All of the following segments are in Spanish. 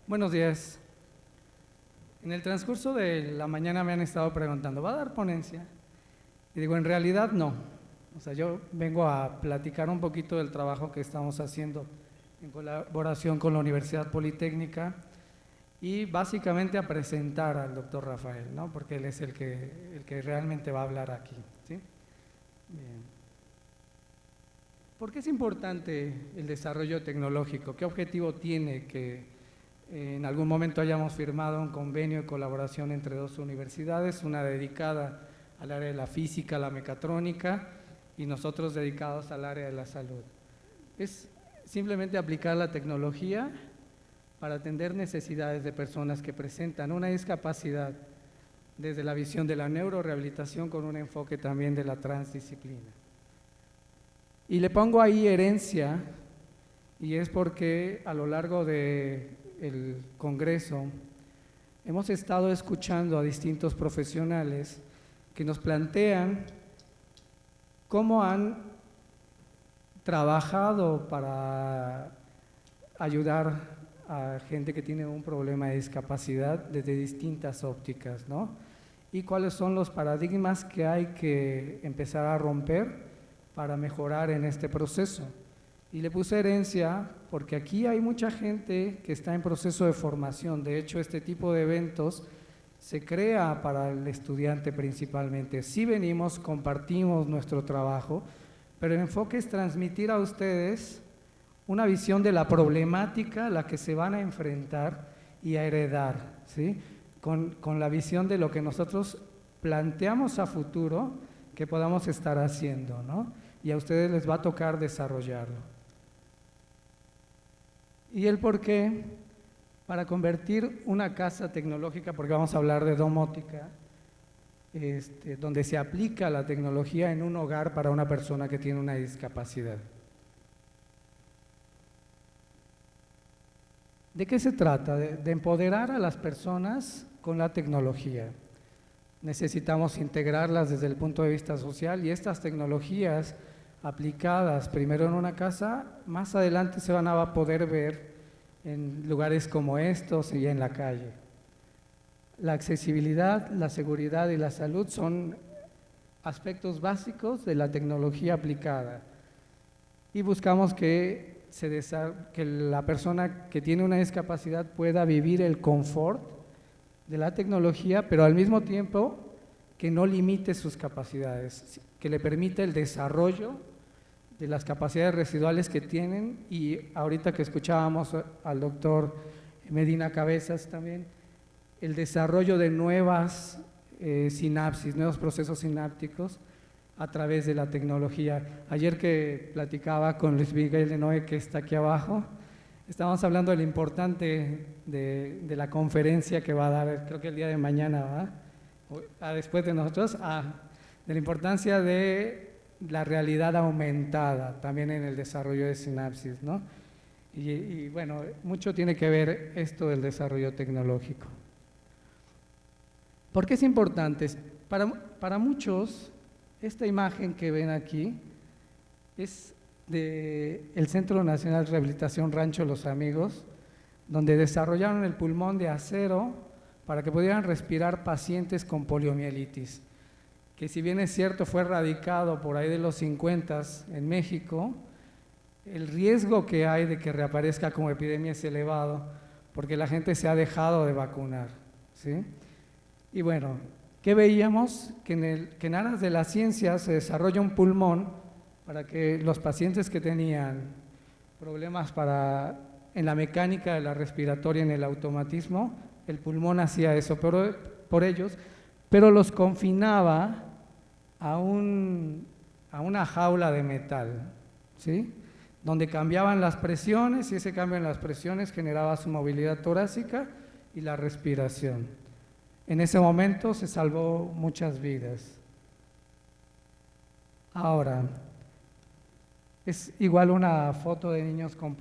Buenos días. En el transcurso de la mañana me han estado preguntando, ¿va a dar ponencia? Y digo, en realidad no. O sea, yo vengo a platicar un poquito del trabajo que estamos haciendo en colaboración con la Universidad Politécnica y básicamente a presentar al doctor Rafael, ¿no? Porque él es el que realmente va a hablar aquí, ¿sí? Bien. ¿Por qué es importante el desarrollo tecnológico? ¿Qué objetivo tiene que en algún momento hayamos firmado un convenio de colaboración entre dos universidades, una dedicada al área de la física, la mecatrónica, y nosotros dedicados al área de la salud? Es simplemente aplicar la tecnología para atender necesidades de personas que presentan una discapacidad desde la visión de la neurorehabilitación con un enfoque también de la transdisciplina. Y le pongo ahí herencia, y es porque a lo largo del Congreso hemos estado escuchando a distintos profesionales que nos plantean cómo han trabajado para ayudar a gente que tiene un problema de discapacidad desde distintas ópticas, ¿no? Y cuáles son los paradigmas que hay que empezar a romper para mejorar en este proceso. Y le puse herencia porque aquí hay mucha gente que está en proceso de formación. De hecho, este tipo de eventos se crea para el estudiante principalmente. Sí venimos, compartimos nuestro trabajo, pero el enfoque es transmitir a ustedes una visión de la problemática a la que se van a enfrentar y a heredar, ¿sí? Con la visión de lo que nosotros planteamos a futuro que podamos estar haciendo, ¿no? Y a ustedes les va a tocar desarrollarlo. ¿Y el por qué? Para convertir una casa tecnológica, porque vamos a hablar de domótica, donde se aplica la tecnología en un hogar para una persona que tiene una discapacidad. ¿De qué se trata? De empoderar a las personas con la tecnología. Necesitamos integrarlas desde el punto de vista social y estas tecnologías aplicadas primero en una casa, más adelante se van a poder ver en lugares como estos y en la calle. La accesibilidad, la seguridad y la salud son aspectos básicos de la tecnología aplicada y buscamos que la persona que tiene una discapacidad pueda vivir el confort de la tecnología, pero al mismo tiempo que no limite sus capacidades, que le permita el desarrollo de las capacidades residuales que tienen. Y ahorita que escuchábamos al doctor Medina Cabezas también, el desarrollo de nuevas sinapsis, nuevos procesos sinápticos a través de la tecnología. Ayer que platicaba con Luis Miguel de Noé, que está aquí abajo, estábamos hablando de lo importante de la conferencia que va a dar, creo que el día de mañana, ¿va? Después de nosotros, de la importancia de la realidad aumentada también en el desarrollo de sinapsis, ¿no? Y bueno, mucho tiene que ver esto del desarrollo tecnológico. ¿Por qué es importante? Para muchos, esta imagen que ven aquí es del Centro Nacional de Rehabilitación Rancho Los Amigos, donde desarrollaron el pulmón de acero para que pudieran respirar pacientes con poliomielitis, que si bien es cierto fue erradicado por ahí de los 50 en México, el riesgo que hay de que reaparezca como epidemia es elevado porque la gente se ha dejado de vacunar, ¿sí? Y bueno, ¿qué veíamos? Que en aras de la ciencia se desarrolla un pulmón para que los pacientes que tenían problemas en la mecánica de la respiratoria, en el automatismo, el pulmón hacía eso por ellos, pero los confinaba a una jaula de metal, ¿sí? Donde cambiaban las presiones y ese cambio en las presiones generaba su movilidad torácica y la respiración. En ese momento se salvó muchas vidas. Ahora, es igual una foto de niños con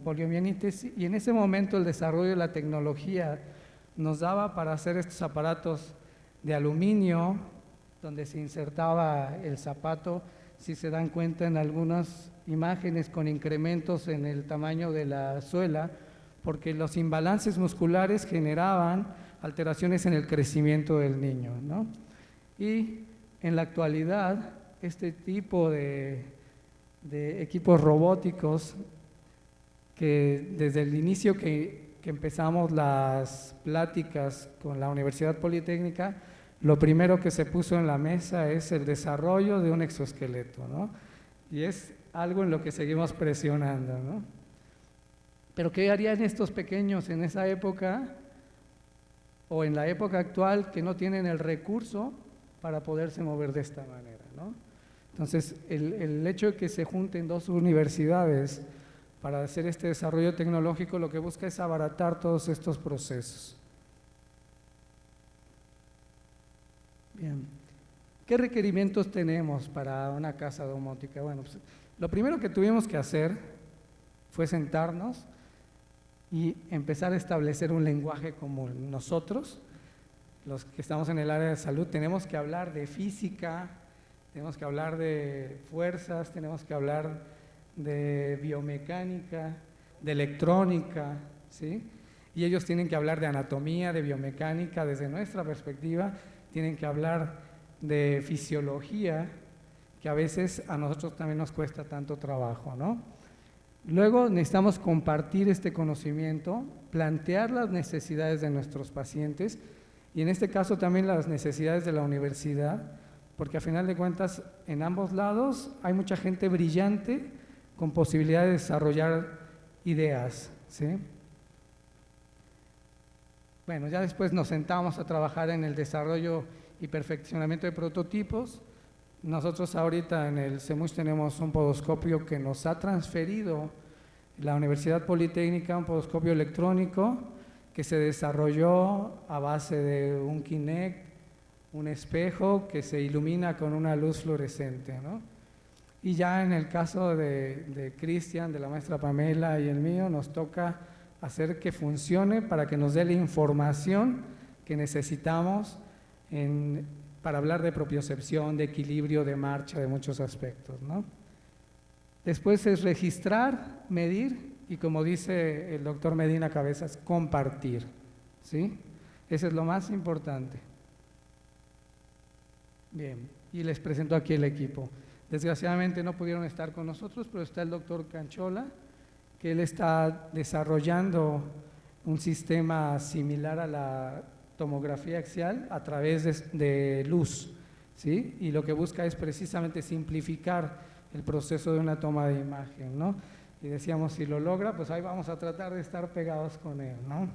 poliomielitis y en ese momento el desarrollo de la tecnología nos daba para hacer estos aparatos de aluminio donde se insertaba el zapato. Si se dan cuenta en algunas imágenes con incrementos en el tamaño de la suela, porque los imbalances musculares generaban alteraciones en el crecimiento del niño, ¿no? Y en la actualidad, este tipo de equipos robóticos, que desde el inicio que empezamos las pláticas con la Universidad Politécnica, lo primero que se puso en la mesa es el desarrollo de un exoesqueleto, ¿no? Y es algo en lo que seguimos presionando, ¿no? Pero ¿qué harían estos pequeños en esa época o en la época actual que no tienen el recurso para poderse mover de esta manera, ¿no? Entonces, el hecho de que se junten dos universidades para hacer este desarrollo tecnológico lo que busca es abaratar todos estos procesos. Bien, ¿qué requerimientos tenemos para una casa domótica? Bueno, pues, lo primero que tuvimos que hacer fue sentarnos y empezar a establecer un lenguaje común. Nosotros, los que estamos en el área de salud, tenemos que hablar de física, tenemos que hablar de fuerzas, tenemos que hablar de biomecánica, de electrónica, ¿sí? Y ellos tienen que hablar de anatomía, de biomecánica, desde nuestra perspectiva, tienen que hablar de fisiología, que a veces a nosotros también nos cuesta tanto trabajo, ¿no? Luego necesitamos compartir este conocimiento, plantear las necesidades de nuestros pacientes y en este caso también las necesidades de la universidad, porque a final de cuentas en ambos lados hay mucha gente brillante con posibilidad de desarrollar ideas, ¿sí? Bueno, ya después nos sentamos a trabajar en el desarrollo y perfeccionamiento de prototipos. Nosotros ahorita en el CEMUSH tenemos un podoscopio que nos ha transferido la Universidad Politécnica, un podoscopio electrónico que se desarrolló a base de un Kinect, un espejo que se ilumina con una luz fluorescente, ¿no? Y ya en el caso de Cristian, de la maestra Pamela y el mío, nos toca hacer que funcione para que nos dé la información que necesitamos para hablar de propiocepción, de equilibrio, de marcha, de muchos aspectos, ¿no? Después es registrar, medir y, como dice el doctor Medina Cabezas, compartir, ¿sí? Eso es lo más importante. Bien, y les presento aquí el equipo. Desgraciadamente no pudieron estar con nosotros, pero está el doctor Canchola, que él está desarrollando un sistema similar a la tomografía axial a través de luz, ¿sí? Y lo que busca es precisamente simplificar el proceso de una toma de imagen, ¿no? Y decíamos, si lo logra, pues ahí vamos a tratar de estar pegados con él, ¿no?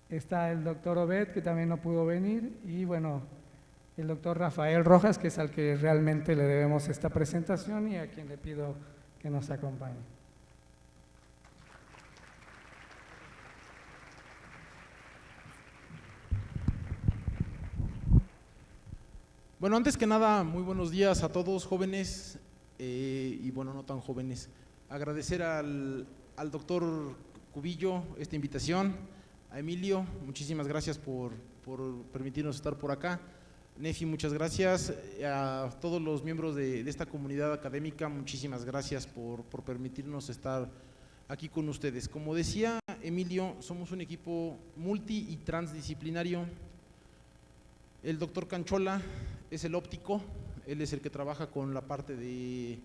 Está el doctor Obed, que también no pudo venir, y bueno, el doctor Rafael Rojas, que es al que realmente le debemos esta presentación y a quien le pido que nos acompañe. Bueno, antes que nada, muy buenos días a todos, jóvenes y bueno, no tan jóvenes. Agradecer al doctor Cubillo esta invitación, a Emilio, muchísimas gracias por permitirnos estar por acá. Nefi, muchas gracias. A todos los miembros de esta comunidad académica, muchísimas gracias por permitirnos estar aquí con ustedes. Como decía Emilio, somos un equipo multi y transdisciplinario. El doctor Canchola es el óptico, él es el que trabaja con la parte de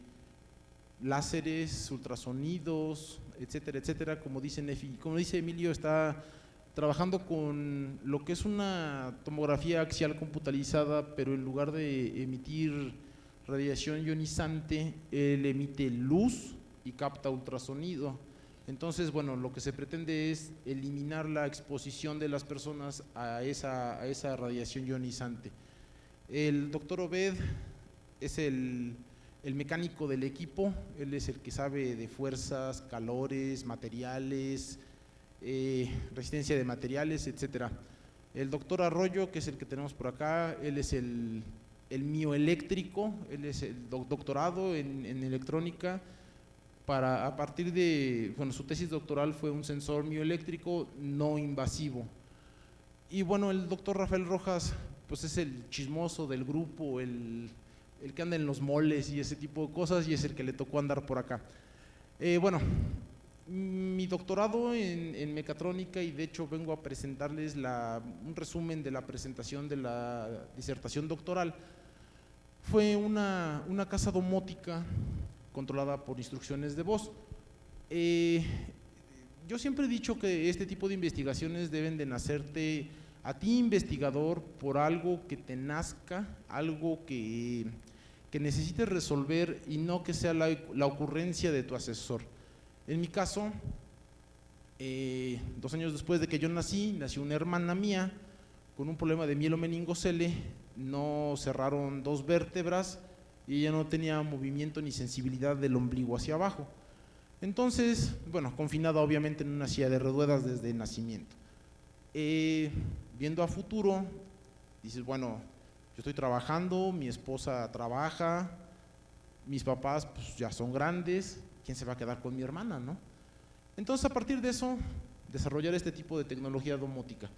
láseres, ultrasonidos, etcétera, etcétera. Como dice Nefi, como dice Emilio, está trabajando con lo que es una tomografía axial computarizada, pero en lugar de emitir radiación ionizante, él emite luz y capta ultrasonido. Entonces, bueno, lo que se pretende es eliminar la exposición de las personas a esa radiación ionizante. El doctor Obed es el mecánico del equipo, él es el que sabe de fuerzas, calores, materiales, resistencia de materiales, etcétera. El doctor Arroyo, que es el que tenemos por acá, él es el mioeléctrico, él es el doctorado en electrónica. A partir de, bueno, su tesis doctoral fue un sensor mioeléctrico no invasivo. Y bueno, el doctor Rafael Rojas, pues es el chismoso del grupo, el que anda en los moles y ese tipo de cosas, y es el que le tocó andar por acá. Bueno, mi doctorado en mecatrónica, y de hecho vengo a presentarles un resumen de la presentación de la disertación doctoral, fue una casa domótica controlada por instrucciones de voz. Yo siempre he dicho que este tipo de investigaciones deben de nacerte a ti, investigador, por algo que te nazca, algo que necesites resolver y no que sea la ocurrencia de tu asesor. En mi caso, 2 años después de que yo nació una hermana mía con un problema de mielomeningocele, no cerraron 2 vértebras y ella no tenía movimiento ni sensibilidad del ombligo hacia abajo. Entonces, bueno, confinada obviamente en una silla de ruedas desde el nacimiento. Viendo a futuro, dices, bueno, yo estoy trabajando, mi esposa trabaja, mis papás pues, ya son grandes, ¿quién se va a quedar con mi hermana, no? Entonces, a partir de eso, desarrollar este tipo de tecnología domótica.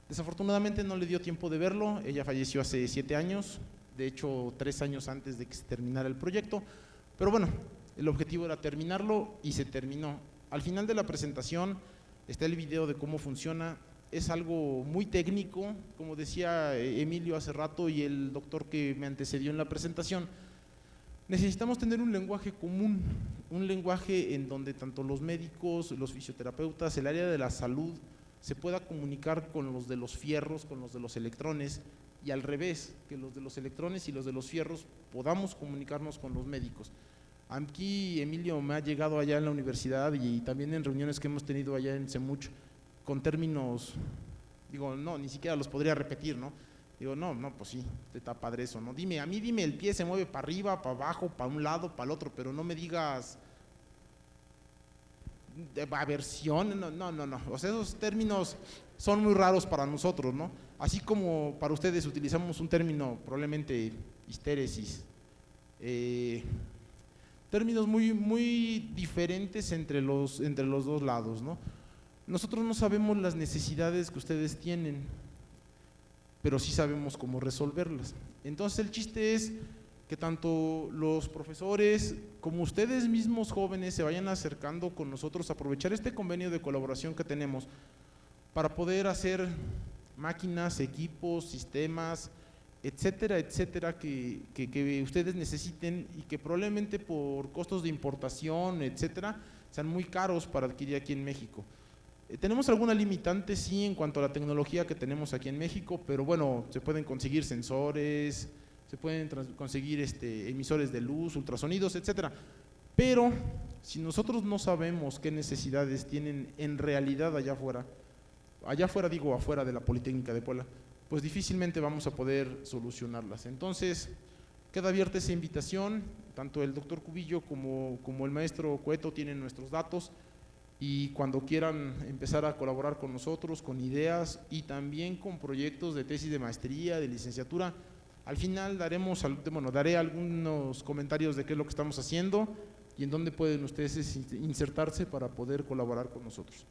Desafortunadamente no le dio tiempo de verlo, ella falleció hace 7 años, de hecho 3 años antes de que se terminara el proyecto, pero bueno, el objetivo era terminarlo y se terminó. Al final de la presentación está el video de cómo funciona. Es algo muy técnico, como decía Emilio hace rato y el doctor que me antecedió en la presentación. Necesitamos tener un lenguaje común, un lenguaje en donde tanto los médicos, los fisioterapeutas, el área de la salud se pueda comunicar con los de los fierros, con los de los electrones, y al revés, que los de los electrones y los de los fierros podamos comunicarnos con los médicos. Aquí Emilio me ha llegado allá en la universidad y también en reuniones que hemos tenido allá en CEMUCH con términos, digo, no, ni siquiera los podría repetir, ¿no? Digo, no, pues sí, está padre eso, ¿no? A mí dime, el pie se mueve para arriba, para abajo, para un lado, para el otro, pero no me digas de aversión, no. O sea, esos términos son muy raros para nosotros, ¿no? Así como para ustedes utilizamos un término, probablemente histéresis, términos muy diferentes entre los 2 lados, ¿no? Nosotros no sabemos las necesidades que ustedes tienen, pero sí sabemos cómo resolverlas. Entonces el chiste es que tanto los profesores como ustedes mismos jóvenes se vayan acercando con nosotros a aprovechar este convenio de colaboración que tenemos para poder hacer máquinas, equipos, sistemas, etcétera, que ustedes necesiten y que probablemente por costos de importación, etcétera, sean muy caros para adquirir aquí en México. Tenemos alguna limitante, sí, en cuanto a la tecnología que tenemos aquí en México, pero bueno, se pueden conseguir sensores, se pueden conseguir emisores de luz, ultrasonidos, etcétera. Pero si nosotros no sabemos qué necesidades tienen en realidad allá afuera digo afuera de la Politécnica de Puebla, pues difícilmente vamos a poder solucionarlas. Entonces, queda abierta esa invitación, tanto el doctor Cubillo como el maestro Cueto tienen nuestros datos, y cuando quieran empezar a colaborar con nosotros, con ideas y también con proyectos de tesis de maestría, de licenciatura, al final daré algunos comentarios de qué es lo que estamos haciendo y en dónde pueden ustedes insertarse para poder colaborar con nosotros.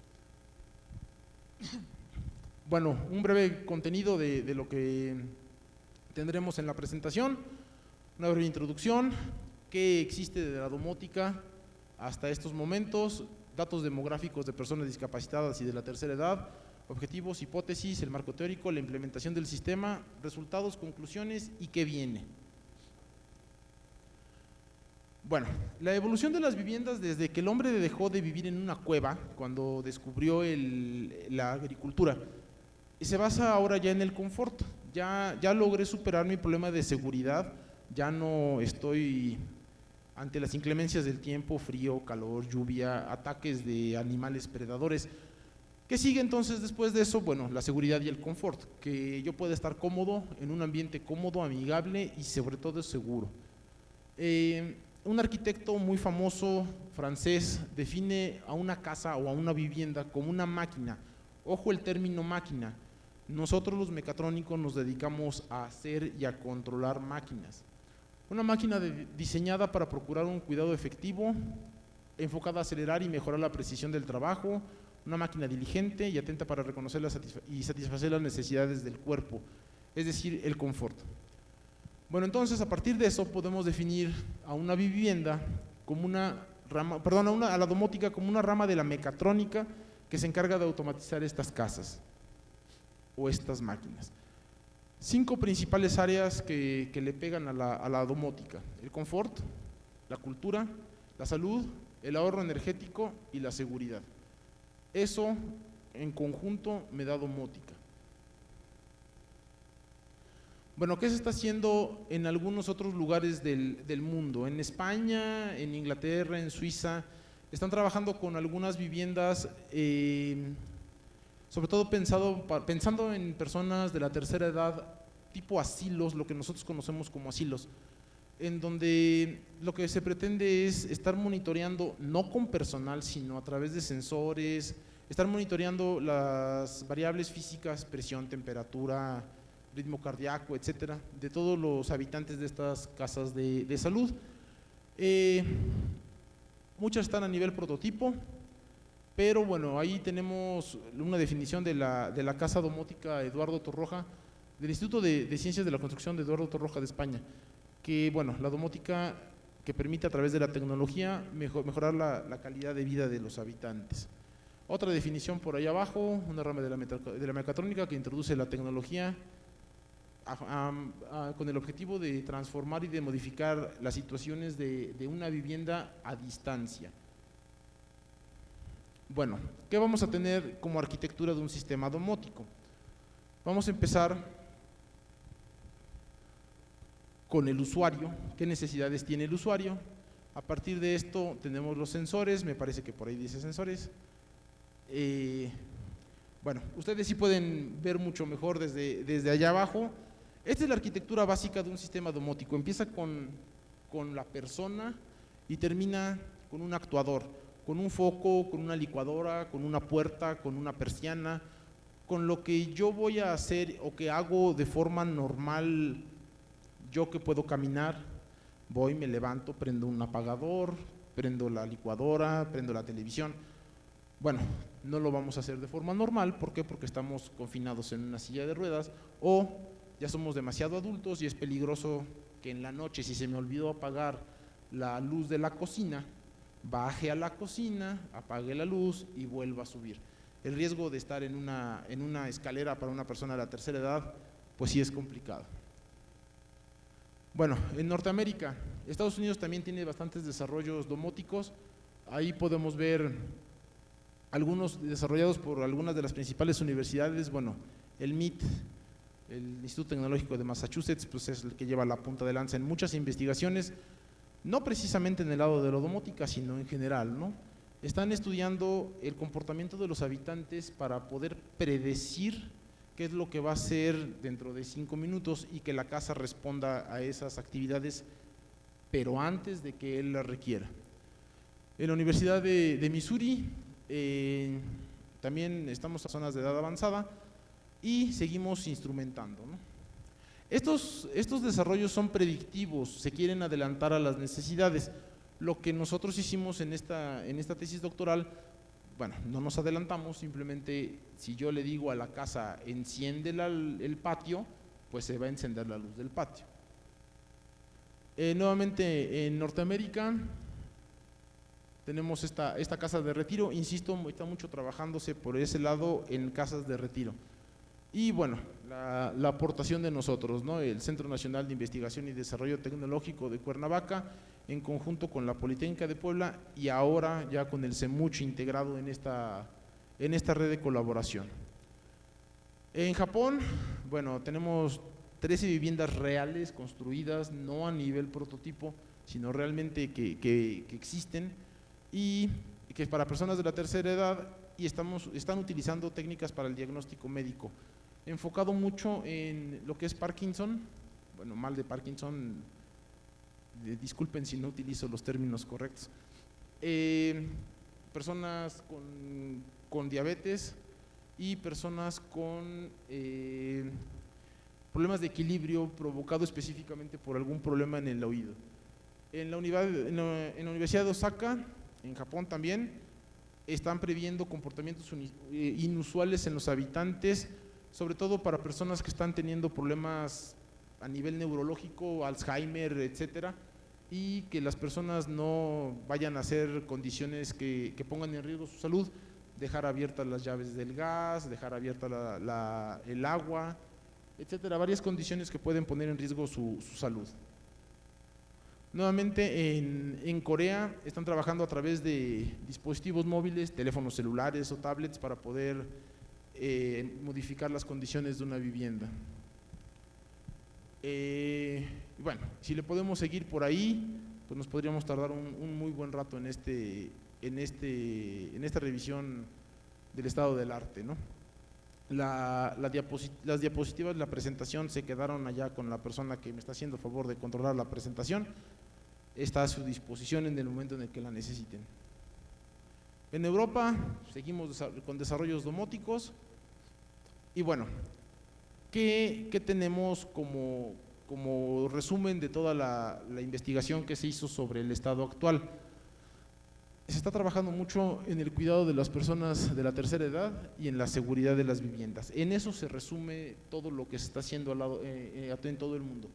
Bueno, un breve contenido de lo que tendremos en la presentación, una breve introducción, qué existe de la domótica hasta estos momentos, datos demográficos de personas discapacitadas y de la tercera edad, objetivos, hipótesis, el marco teórico, la implementación del sistema, resultados, conclusiones y qué viene. Bueno, la evolución de las viviendas desde que el hombre dejó de vivir en una cueva, cuando descubrió la agricultura, se basa ahora ya en el confort. Ya logré superar mi problema de seguridad, ya no estoy ante las inclemencias del tiempo, frío, calor, lluvia, ataques de animales predadores. ¿Qué sigue entonces después de eso? Bueno, la seguridad y el confort, que yo pueda estar cómodo, en un ambiente cómodo, amigable y sobre todo seguro. Un arquitecto muy famoso francés define a una casa o a una vivienda como una máquina. Ojo el término máquina. Nosotros los mecatrónicos nos dedicamos a hacer y a controlar máquinas. Una máquina diseñada para procurar un cuidado efectivo, enfocada a acelerar y mejorar la precisión del trabajo, una máquina diligente y atenta para reconocer y satisfacer las necesidades del cuerpo, es decir, el confort. Bueno, entonces a partir de eso podemos definir a una vivienda como una a la domótica como una rama de la mecatrónica que se encarga de automatizar estas casas o estas máquinas. 5 principales áreas que le pegan a la domótica: el confort, la cultura, la salud, el ahorro energético y la seguridad. Eso en conjunto me da domótica. Bueno, ¿qué se está haciendo en algunos otros lugares del mundo? En España, en Inglaterra, en Suiza, están trabajando con algunas viviendas, sobre todo pensando en personas de la tercera edad, tipo asilos, lo que nosotros conocemos como asilos, en donde lo que se pretende es estar monitoreando, no con personal, sino a través de sensores, estar monitoreando las variables físicas, presión, temperatura, ritmo cardíaco, etcétera, de todos los habitantes de estas casas de salud. Muchas están a nivel prototipo, pero bueno, ahí tenemos una definición de la casa domótica Eduardo Torroja, del Instituto de Ciencias de la Construcción de Eduardo Torroja de España, que bueno, la domótica que permite a través de la tecnología mejorar la calidad de vida de los habitantes. Otra definición por ahí abajo, una rama de la mecatrónica que introduce la tecnología con el objetivo de transformar y de modificar las situaciones de una vivienda a distancia. Bueno, ¿qué vamos a tener como arquitectura de un sistema domótico? Vamos a empezar con el usuario. ¿Qué necesidades tiene el usuario? A partir de esto tenemos los sensores, me parece que por ahí dice sensores. Bueno, ustedes sí pueden ver mucho mejor desde allá abajo. Esta es la arquitectura básica de un sistema domótico. Empieza con la persona y termina con un actuador, con un foco, con una licuadora, con una puerta, con una persiana, con lo que yo voy a hacer o que hago de forma normal. Yo que puedo caminar, voy, me levanto, prendo un apagador, prendo la licuadora, prendo la televisión. Bueno, no lo vamos a hacer de forma normal. ¿Por qué? Porque estamos confinados en una silla de ruedas o ya somos demasiado adultos y es peligroso que en la noche, si se me olvidó apagar la luz de la cocina, baje a la cocina, apague la luz y vuelva a subir. El riesgo de estar en una escalera para una persona de la tercera edad, pues sí es complicado. Bueno, en Norteamérica, Estados Unidos también tiene bastantes desarrollos domóticos. Ahí podemos ver algunos desarrollados por algunas de las principales universidades. Bueno, el MIT, el Instituto Tecnológico de Massachusetts, pues es el que lleva la punta de lanza en muchas investigaciones, no precisamente en el lado de la domótica, sino en general, ¿no? Están estudiando el comportamiento de los habitantes para poder predecir qué es lo que va a hacer dentro de 5 minutos y que la casa responda a esas actividades, pero antes de que él las requiera. En la Universidad de Missouri también estamos a zonas de edad avanzada y seguimos instrumentando, ¿no? Estos desarrollos son predictivos, se quieren adelantar a las necesidades. Lo que nosotros hicimos en esta tesis doctoral, bueno, no nos adelantamos, simplemente si yo le digo a la casa enciende el patio, pues se va a encender la luz del patio. Nuevamente en Norteamérica tenemos esta casa de retiro. Insisto, está mucho trabajándose por ese lado en casas de retiro. Y bueno, la aportación de nosotros, ¿no? El Centro Nacional de Investigación y Desarrollo Tecnológico de Cuernavaca, en conjunto con la Politécnica de Puebla y ahora ya con el CEMUCH integrado en esta red de colaboración. En Japón, bueno, tenemos 13 viviendas reales construidas, no a nivel prototipo, sino realmente que existen y que es para personas de la tercera edad y están utilizando técnicas para el diagnóstico médico, enfocado mucho en lo que es Parkinson, bueno, mal de Parkinson, disculpen si no utilizo los términos correctos, personas con diabetes y personas con problemas de equilibrio provocado específicamente por algún problema en el oído. En la Universidad de Osaka, en Japón también, están previendo comportamientos inusuales en los habitantes, sobre todo para personas que están teniendo problemas a nivel neurológico, Alzheimer, etcétera, y que las personas no vayan a hacer condiciones que pongan en riesgo su salud, dejar abiertas las llaves del gas, dejar abierta el agua, etcétera, varias condiciones que pueden poner en riesgo su salud. Nuevamente en Corea están trabajando a través de dispositivos móviles, teléfonos celulares o tablets para poder modificar las condiciones de una vivienda. Bueno, si le podemos seguir por ahí, pues nos podríamos tardar un muy buen rato en esta revisión del estado del arte, ¿no? Las diapositivas de la presentación se quedaron allá con la persona que me está haciendo el favor de controlar la presentación. Está a su disposición en el momento en el que la necesiten. En Europa seguimos con desarrollos domóticos y bueno, ¿qué tenemos como resumen de toda la investigación que se hizo sobre el estado actual? Se está trabajando mucho en el cuidado de las personas de la tercera edad y en la seguridad de las viviendas. En eso se resume todo lo que se está haciendo en todo el mundo.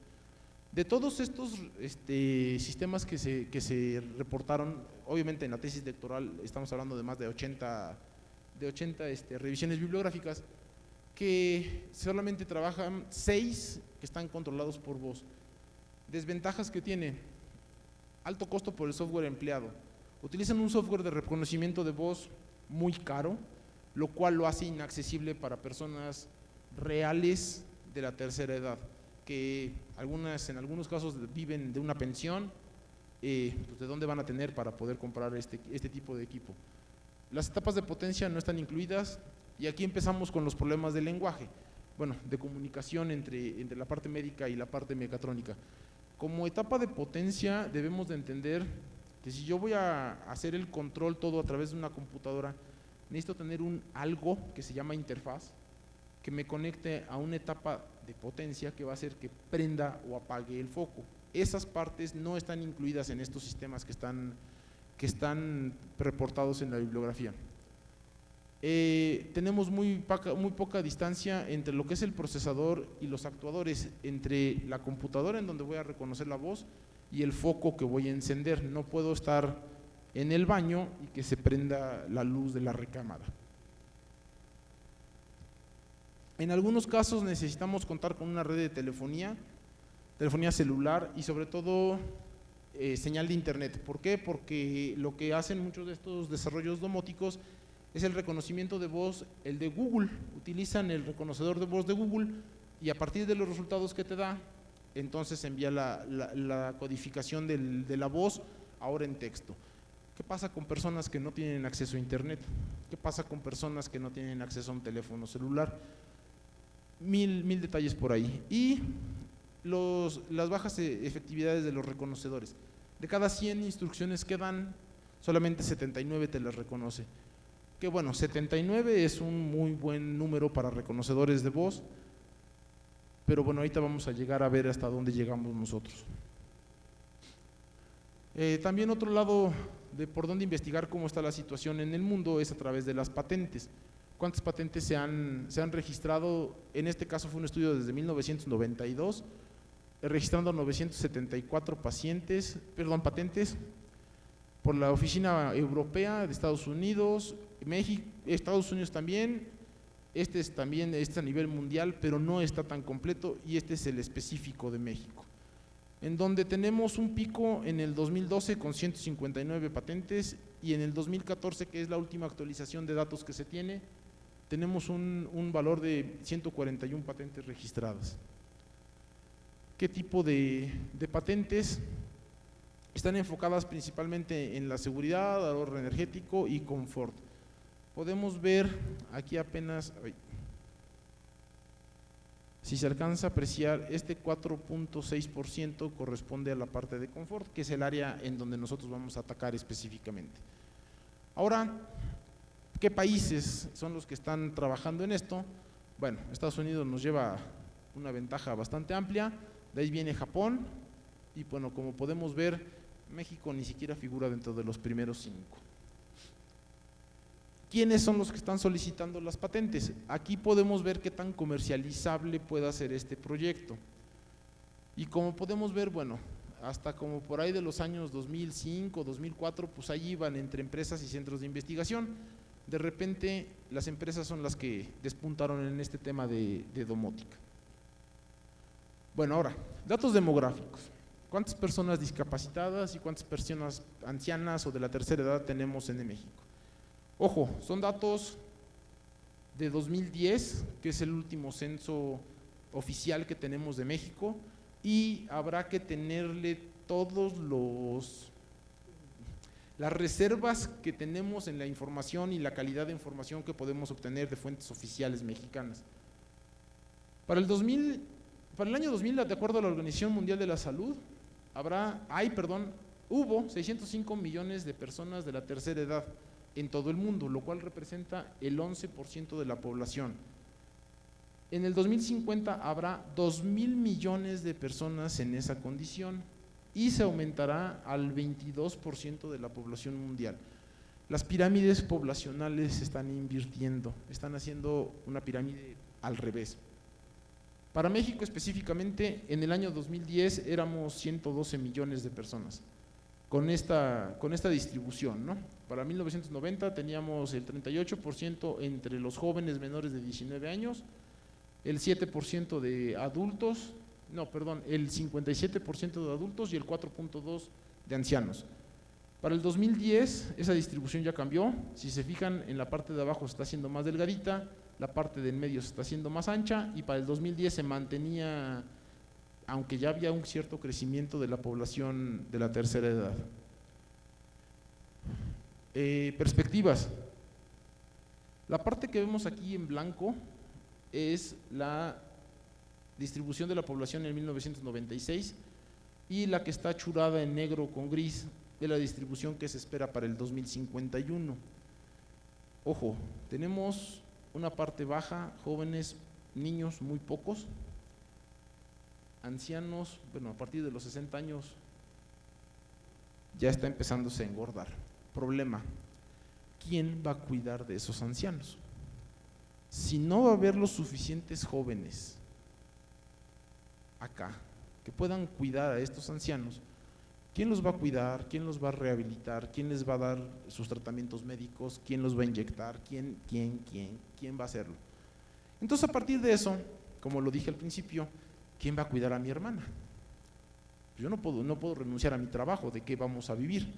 De todos estos sistemas que se reportaron, obviamente en la tesis doctoral estamos hablando de más de 80 revisiones bibliográficas, que solamente trabajan 6 que están controlados por voz. Desventajas que tiene: alto costo por el software empleado. Utilizan un software de reconocimiento de voz muy caro, lo cual lo hace inaccesible para personas reales de la tercera edad, que en algunos casos viven de una pensión, pues ¿de dónde van a tener para poder comprar este tipo de equipo? Las etapas de potencia no están incluidas y aquí empezamos con los problemas del lenguaje, bueno, de comunicación entre la parte médica y la parte mecatrónica. Como etapa de potencia debemos de entender que si yo voy a hacer el control todo a través de una computadora, necesito tener algo que se llama interfaz, que me conecte a una etapa de potencia que va a hacer que prenda o apague el foco. Esas partes no están incluidas en estos sistemas que están reportados en la bibliografía. Tenemos muy poca distancia entre lo que es el procesador y los actuadores, entre la computadora en donde voy a reconocer la voz y el foco que voy a encender. No puedo estar en el baño y que se prenda la luz de la recámara. En algunos casos necesitamos contar con una red de telefonía celular y sobre todo señal de internet. ¿Por qué? Porque lo que hacen muchos de estos desarrollos domóticos es el reconocimiento de voz, el de Google. Utilizan el reconocedor de voz de Google y a partir de los resultados que te da, entonces envía la codificación de la voz ahora en texto. ¿Qué pasa con personas que no tienen acceso a internet? ¿Qué pasa con personas que no tienen acceso a un teléfono celular? Mil detalles por ahí. Y las bajas efectividades de los reconocedores. De cada 100 instrucciones que dan, solamente 79 te las reconoce. Que bueno, 79 es un muy buen número para reconocedores de voz, pero bueno, ahorita vamos a llegar a ver hasta dónde llegamos nosotros. También otro lado de por dónde investigar cómo está la situación en el mundo es a través de las patentes. ¿Cuántas patentes se han registrado? En este caso fue un estudio desde 1992, registrando 974 patentes por la Oficina Europea de Estados Unidos, México, Estados Unidos también. Este es a nivel mundial, pero no está tan completo, y este es el específico de México, en donde tenemos un pico en el 2012 con 159 patentes y en el 2014, que es la última actualización de datos que se tiene, tenemos un valor de 141 patentes registradas. ¿Qué tipo de patentes? Están enfocadas principalmente en la seguridad, ahorro energético y confort. Podemos ver aquí apenas, si se alcanza a apreciar, este 4.6% corresponde a la parte de confort, que es el área en donde nosotros vamos a atacar específicamente. Ahora, ¿qué países son los que están trabajando en esto? Bueno, Estados Unidos nos lleva una ventaja bastante amplia, de ahí viene Japón, y bueno, como podemos ver, México ni siquiera figura dentro de los primeros 5. ¿Quiénes son los que están solicitando las patentes? Aquí podemos ver qué tan comercializable puede ser este proyecto. Y como podemos ver, bueno, hasta como por ahí de los años 2005, 2004, pues ahí iban entre empresas y centros de investigación. De repente las empresas son las que despuntaron en este tema de domótica. Bueno, ahora, datos demográficos. ¿Cuántas personas discapacitadas y cuántas personas ancianas o de la tercera edad tenemos en México? Ojo, son datos de 2010, que es el último censo oficial que tenemos de México, y habrá que tenerle todos las reservas que tenemos en la información y la calidad de información que podemos obtener de fuentes oficiales mexicanas. Para el año 2000, de acuerdo a la Organización Mundial de la Salud, hubo 605 millones de personas de la tercera edad en todo el mundo, lo cual representa el 11% de la población. En el 2050 habrá 2,000 millones de personas en esa condición y se aumentará al 22% de la población mundial. Las pirámides poblacionales se están invirtiendo, están haciendo una pirámide al revés. Para México específicamente, en el año 2010 éramos 112 millones de personas con esta distribución, ¿no? Para 1990 teníamos el 38% entre los jóvenes menores de 19 años, el 7% de adultos, el 57% de adultos y el 4.2% de ancianos. Para el 2010 esa distribución ya cambió, si se fijan en la parte de abajo se está haciendo más delgadita, la parte del medio se está haciendo más ancha y para el 2010 se mantenía, aunque ya había un cierto crecimiento de la población de la tercera edad. Perspectivas. La parte que vemos aquí en blanco es la distribución de la población en 1996 y la que está achurada en negro con gris de la distribución que se espera para el 2051. Ojo, tenemos una parte baja, jóvenes, niños, muy pocos, ancianos, bueno, a partir de los 60 años ya está empezándose a engordar. Problema, ¿quién va a cuidar de esos ancianos? Si no va a haber los suficientes jóvenes acá que puedan cuidar a estos ancianos, ¿quién los va a cuidar? ¿Quién los va a rehabilitar? ¿Quién les va a dar sus tratamientos médicos? ¿Quién los va a inyectar? ¿Quién va a hacerlo? Entonces, a partir de eso, como lo dije al principio, ¿quién va a cuidar a mi hermana? Yo no puedo renunciar a mi trabajo, ¿de qué vamos a vivir?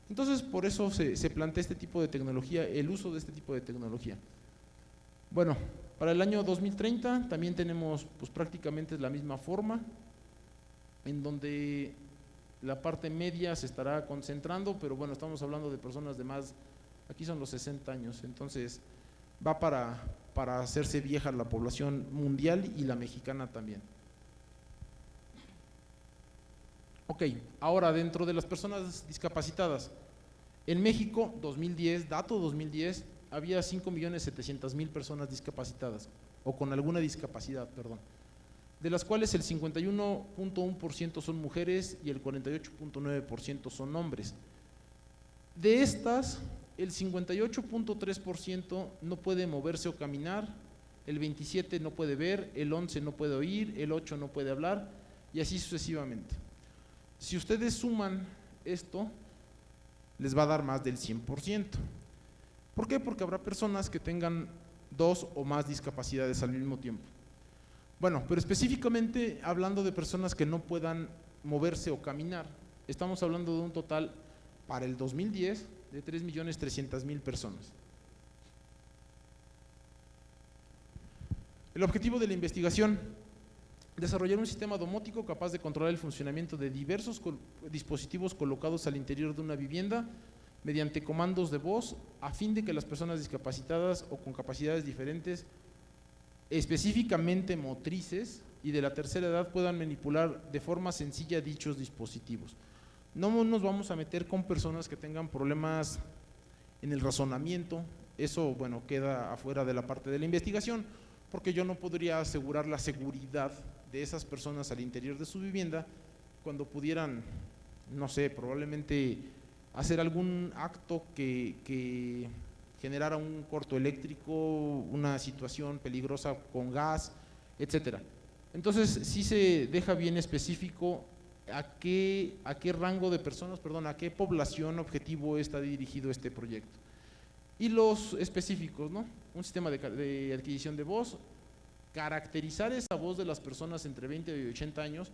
Entonces, por eso se plantea este tipo de tecnología, el uso de este tipo de tecnología. Bueno, para el año 2030 también tenemos pues prácticamente la misma forma, en donde la parte media se estará concentrando, pero bueno, estamos hablando de personas de más, aquí son los 60 años, entonces va para hacerse vieja la población mundial y la mexicana también. Ok, ahora dentro de las personas discapacitadas, en México 2010, dato 2010, había 5.700.000 personas discapacitadas, o con alguna discapacidad, perdón, de las cuales el 51.1% son mujeres y el 48.9% son hombres. De estas, el 58.3% no puede moverse o caminar, el 27% no puede ver, el 11% no puede oír, el 8% no puede hablar, y así sucesivamente. Si ustedes suman esto, les va a dar más del 100%. ¿Por qué? Porque habrá personas que tengan 2 o más discapacidades al mismo tiempo. Bueno, pero específicamente hablando de personas que no puedan moverse o caminar, estamos hablando de un total para el 2010 de 3.300.000 personas. El objetivo de la investigación: desarrollar un sistema domótico capaz de controlar el funcionamiento de diversos dispositivos colocados al interior de una vivienda mediante comandos de voz, a fin de que las personas discapacitadas o con capacidades diferentes, específicamente motrices y de la tercera edad, puedan manipular de forma sencilla dichos dispositivos. No nos vamos a meter con personas que tengan problemas en el razonamiento, eso bueno queda afuera de la parte de la investigación, porque yo no podría asegurar la seguridad de esas personas al interior de su vivienda cuando pudieran, no sé, probablemente hacer algún acto que generara un corto eléctrico, una situación peligrosa con gas, etcétera. Entonces sí se deja bien específico a qué rango de personas, perdón, a qué población objetivo está dirigido este proyecto. Y los específicos, ¿no? Un sistema de adquisición de voz, caracterizar esa voz de las personas entre 20 y 80 años,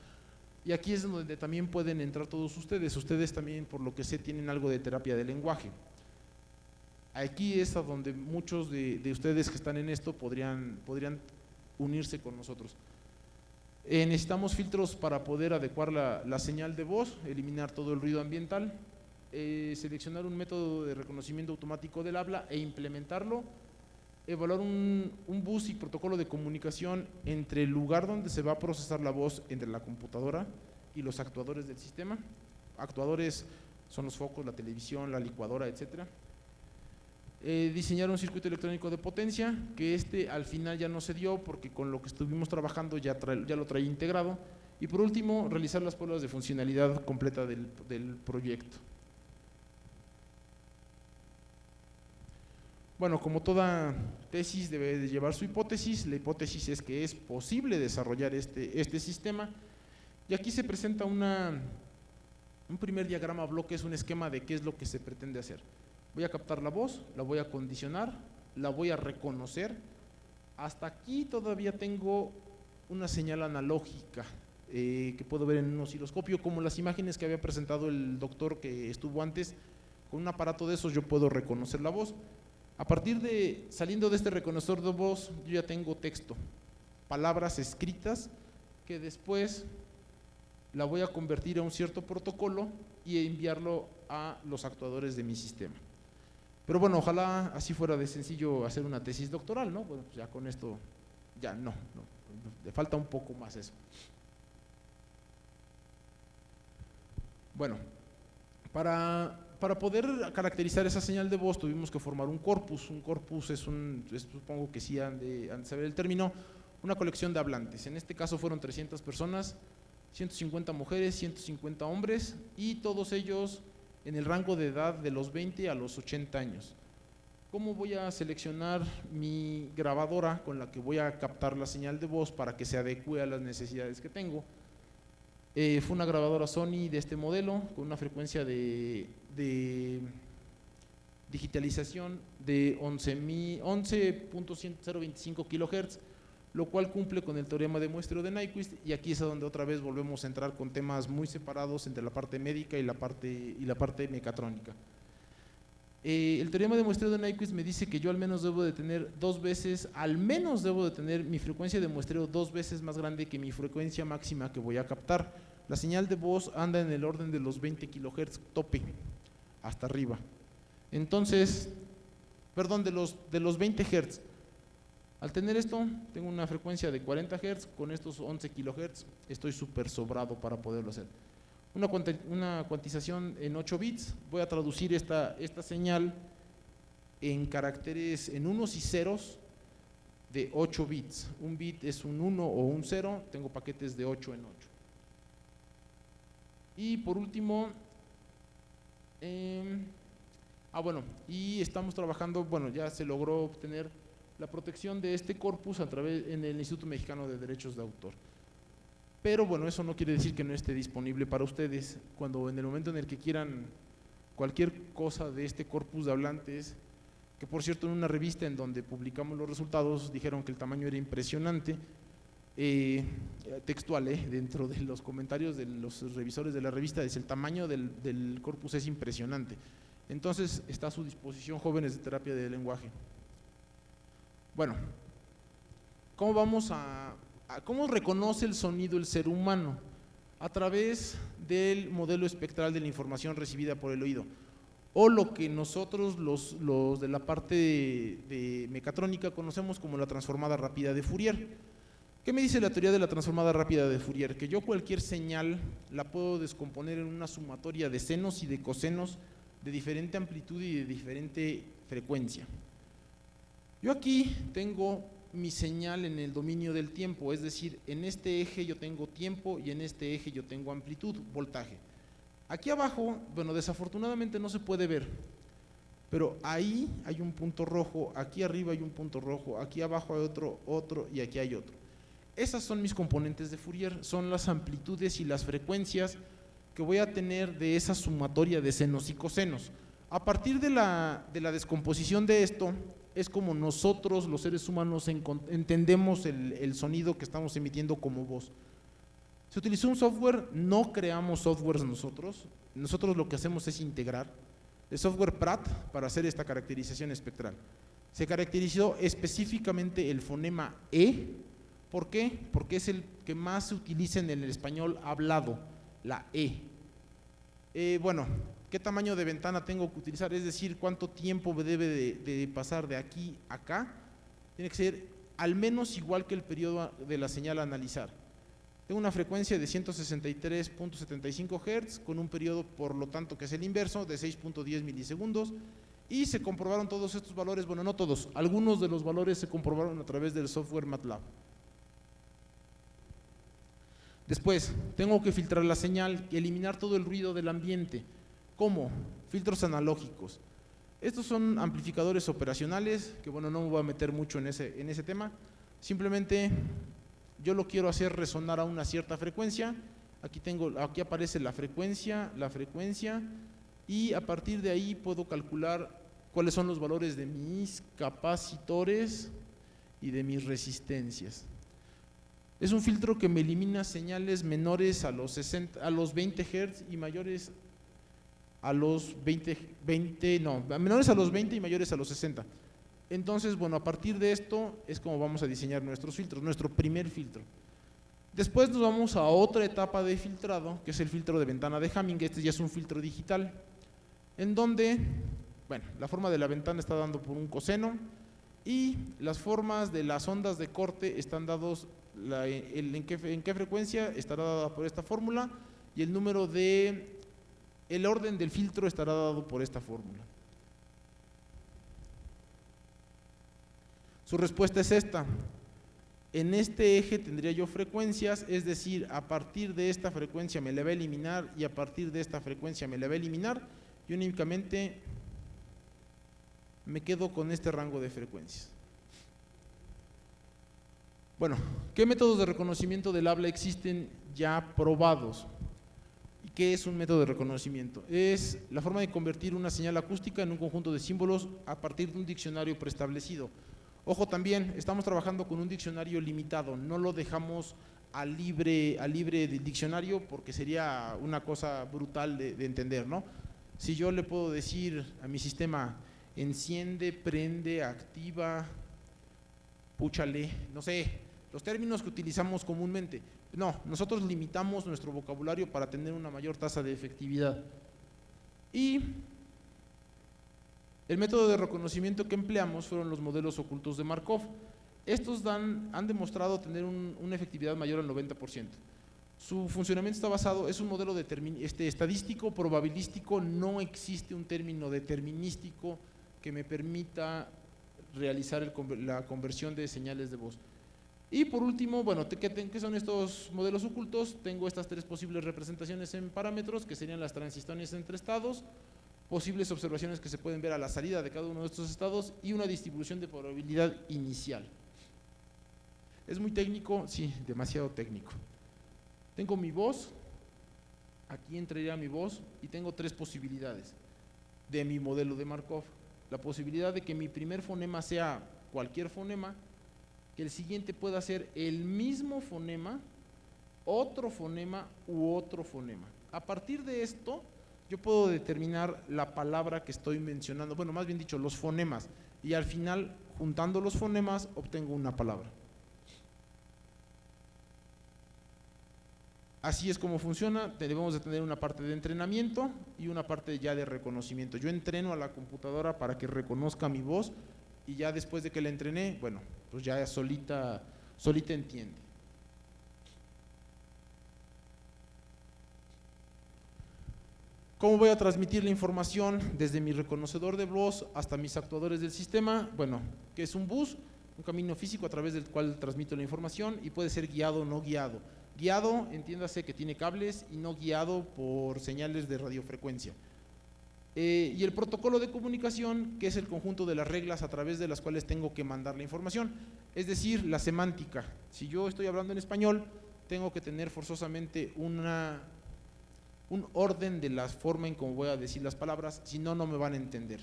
y aquí es donde también pueden entrar todos ustedes también, por lo que sé, tienen algo de terapia de lenguaje. Aquí es a donde muchos de ustedes que están en esto podrían unirse con nosotros. Necesitamos filtros para poder adecuar la señal de voz, eliminar todo el ruido ambiental, seleccionar un método de reconocimiento automático del habla e implementarlo, evaluar un bus y protocolo de comunicación entre el lugar donde se va a procesar la voz, entre la computadora y los actuadores del sistema. Actuadores son los focos, la televisión, la licuadora, etcétera. Diseñar un circuito electrónico de potencia, que al final ya no se dio porque con lo que estuvimos trabajando ya lo traía integrado. Y por último, realizar las pruebas de funcionalidad completa del proyecto. Bueno, como toda tesis debe de llevar su hipótesis. La hipótesis es que es posible desarrollar este sistema, y aquí se presenta un primer diagrama bloque, es un esquema de qué es lo que se pretende hacer. Voy a captar la voz, la voy a condicionar, la voy a reconocer. Hasta aquí todavía tengo una señal analógica que puedo ver en un osciloscopio, como las imágenes que había presentado el doctor que estuvo antes. Con un aparato de esos yo puedo reconocer la voz. A partir saliendo de este reconocedor de voz, yo ya tengo texto, palabras escritas, que después la voy a convertir a un cierto protocolo y enviarlo a los actuadores de mi sistema. Pero bueno, ojalá así fuera de sencillo hacer una tesis doctoral, ¿no? Bueno, pues ya con esto, ya no, le falta un poco más eso. Bueno, para poder caracterizar esa señal de voz tuvimos que formar un corpus. Un corpus supongo que sí han de saber el término, una colección de hablantes. En este caso fueron 300 personas, 150 mujeres, 150 hombres, y todos ellos en el rango de edad de los 20 a los 80 años. ¿Cómo voy a seleccionar mi grabadora con la que voy a captar la señal de voz para que se adecue a las necesidades que tengo? Fue una grabadora Sony de este modelo, con una frecuencia de digitalización de 11.025 kHz, lo cual cumple con el teorema de muestreo de Nyquist, y aquí es a donde otra vez volvemos a entrar con temas muy separados entre la parte médica y la parte mecatrónica. El teorema de muestreo de Nyquist me dice que yo al menos debo de tener mi frecuencia de muestreo 2 veces más grande que mi frecuencia máxima que voy a captar. La señal de voz anda en el orden de los 20 kHz tope, hasta arriba. Entonces, perdón, de los 20 Hz. Al tener esto, tengo una frecuencia de 40 Hz, con estos 11 kHz, estoy súper sobrado para poderlo hacer. Una cuantización en 8 bits, voy a traducir esta señal en caracteres, en unos y ceros de 8 bits. Un bit es un 1 o un 0, tengo paquetes de 8 en 8. Y por último, y estamos trabajando, bueno, ya se logró obtener la protección de este corpus en el Instituto Mexicano de Derechos de Autor. Pero bueno, eso no quiere decir que no esté disponible para ustedes. En el momento en el que quieran cualquier cosa de este corpus de hablantes, que por cierto en una revista en donde publicamos los resultados dijeron que el tamaño era impresionante, textual, dentro de los comentarios de los revisores de la revista, dice: el tamaño del corpus es impresionante. Entonces está a su disposición, jóvenes de terapia de lenguaje. Bueno, ¿cómo reconoce el sonido el ser humano? A través del modelo espectral de la información recibida por el oído, o lo que nosotros los de la parte de mecatrónica conocemos como la transformada rápida de Fourier. ¿Qué me dice la teoría de la transformada rápida de Fourier? Que yo cualquier señal la puedo descomponer en una sumatoria de senos y de cosenos de diferente amplitud y de diferente frecuencia. Yo aquí tengo mi señal en el dominio del tiempo, es decir, en este eje yo tengo tiempo y en este eje yo tengo amplitud, voltaje. Aquí abajo, bueno, desafortunadamente no se puede ver, pero ahí hay un punto rojo, aquí arriba hay un punto rojo, aquí abajo hay otro y aquí hay otro. esas son mis componentes de Fourier, son las amplitudes y las frecuencias que voy a tener de esa sumatoria de senos y cosenos. A partir de la descomposición de esto, es como nosotros, los seres humanos, entendemos el sonido que estamos emitiendo como voz. Se utilizó un software, no creamos softwares nosotros lo que hacemos es integrar el software Pratt para hacer esta caracterización espectral. Se caracterizó específicamente el fonema E. ¿Por qué? Porque es el que más se utiliza en el español hablado, la E. Bueno, ¿qué tamaño de ventana tengo que utilizar? Es decir, ¿cuánto tiempo debe de pasar de aquí a acá? Tiene que ser al menos igual que el periodo de la señal a analizar. Tengo una frecuencia de 163.75 Hz con un periodo, por lo tanto, que es el inverso, de 6.10 milisegundos. Y se comprobaron todos estos valores, bueno, no todos, algunos de los valores se comprobaron a través del software MATLAB. Después, tengo que filtrar la señal y eliminar todo el ruido del ambiente. ¿Cómo? Filtros analógicos. Estos son amplificadores operacionales, que bueno, no me voy a meter mucho en ese tema. Simplemente yo lo quiero hacer resonar a una cierta frecuencia. Aquí aparece la frecuencia, y a partir de ahí puedo calcular cuáles son los valores de mis capacitores y de mis resistencias. Es un filtro que me elimina señales menores a los 20 Hz y mayores a los menores a los 20 y mayores a los 60. Entonces, bueno, a partir de esto es como vamos a diseñar nuestros filtros, nuestro primer filtro. Después nos vamos a otra etapa de filtrado, que es el filtro de ventana de Hamming. Este ya es un filtro digital, en donde, bueno, la forma de la ventana está dando por un coseno y las formas de las ondas de corte están dados, en qué frecuencia estará dada por esta fórmula, y el orden del filtro estará dado por esta fórmula. Su respuesta es esta. En este eje tendría yo frecuencias, es decir, a partir de esta frecuencia me la va a eliminar y a partir de esta frecuencia me la va a eliminar, y únicamente me quedo con este rango de frecuencias. Bueno, ¿qué métodos de reconocimiento del habla existen ya probados? ¿Y qué es un método de reconocimiento? Es la forma de convertir una señal acústica en un conjunto de símbolos a partir de un diccionario preestablecido. Ojo, también estamos trabajando con un diccionario limitado, no lo dejamos a libre del diccionario porque sería una cosa brutal de entender, ¿no? Si yo le puedo decir a mi sistema, enciende, prende, activa, púchale, no sé, los términos que utilizamos comúnmente. No, nosotros limitamos nuestro vocabulario para tener una mayor tasa de efectividad. Y el método de reconocimiento que empleamos fueron los modelos ocultos de Markov. Estos han demostrado tener una efectividad mayor al 90%. Su funcionamiento está basado, es un modelo estadístico, probabilístico, no existe un término determinístico que me permita realizar la conversión de señales de voz. Y por último, bueno, ¿qué son estos modelos ocultos? Tengo estas tres posibles representaciones en parámetros, que serían las transiciones entre estados, posibles observaciones que se pueden ver a la salida de cada uno de estos estados y una distribución de probabilidad inicial. ¿Es muy técnico? Sí, demasiado técnico. Tengo mi voz, aquí entraría mi voz y tengo tres posibilidades de mi modelo de Markov. La posibilidad de que mi primer fonema sea cualquier fonema, que el siguiente pueda ser el mismo fonema, otro fonema u otro fonema. A partir de esto, yo puedo determinar la palabra que estoy mencionando, bueno, más bien dicho, los fonemas, y al final, juntando los fonemas, obtengo una palabra. Así es como funciona. Debemos de tener una parte de entrenamiento y una parte ya de reconocimiento. Yo entreno a la computadora para que reconozca mi voz y ya después de que la entrené, bueno, pues ya solita entiende. ¿Cómo voy a transmitir la información desde mi reconocedor de voz hasta mis actuadores del sistema? Bueno, que es un bus, un camino físico a través del cual transmito la información y puede ser guiado o no guiado. Guiado, entiéndase que tiene cables, y no guiado por señales de radiofrecuencia. Y el protocolo de comunicación, que es el conjunto de las reglas a través de las cuales tengo que mandar la información, es decir, la semántica. Si yo estoy hablando en español, tengo que tener forzosamente un orden de la forma en cómo voy a decir las palabras, si no, no me van a entender.